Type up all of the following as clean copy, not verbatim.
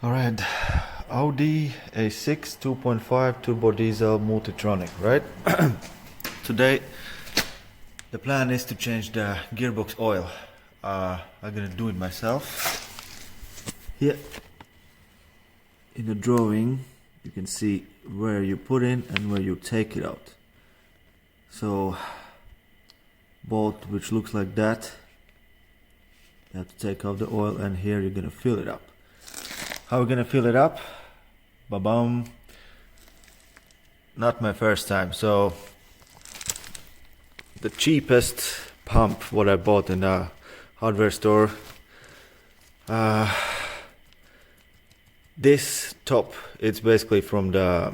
Alright, Audi A6 2.5 turbo diesel Multitronic, right? Today the plan is to change the gearbox oil. I'm gonna do it myself. Here in the drawing you can see where you put in and where you take it out. So bolt which looks like that, you have to take out the oil, and here you're gonna fill it up. How we're gonna fill it up? Ba-bum. Not my first time. So the cheapest pump what I bought in the hardware store, this top, it's basically from the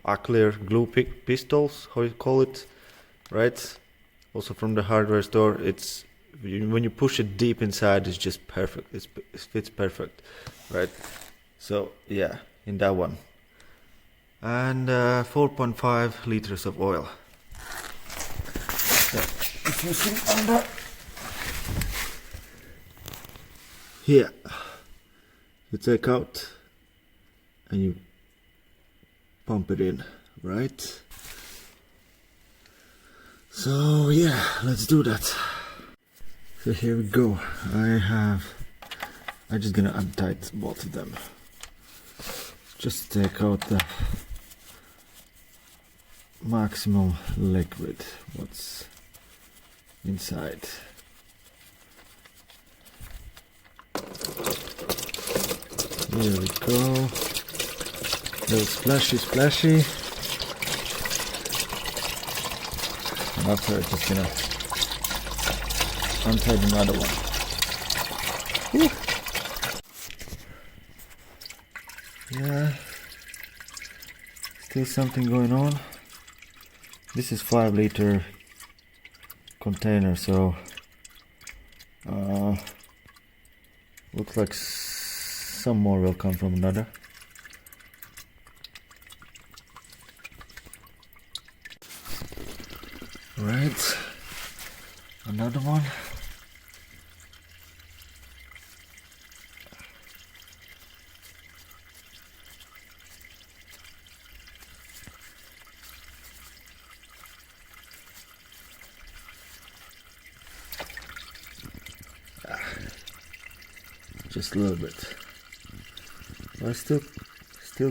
Aclear glue pistols, how you call it, right? Also from the hardware store. It's when you push it deep inside, it's just perfect. It fits perfect, right? So yeah, in that one. And 4.5 liters of oil. So if you see under here, you take out and you pump it in, right? So yeah, let's do that. So here we go. I'm just gonna untight both of them. Just take out the maximum liquid what's inside. Here we go. Little splashy. And after I'm just gonna untie another one. Whew. Yeah, still something going on. This is 5-liter container, so looks like some more will come from another. Right, another one. Just a little bit. I still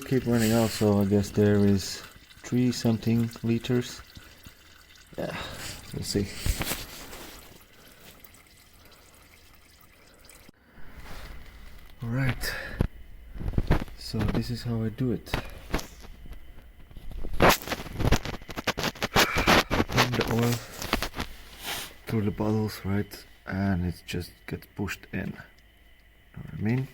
keep running out, so I guess there is 3-something liters. Yeah, we'll see. Alright, so this is how I do it. Pump the oil through the bottles, right, and it just gets pushed in. Know what I mean?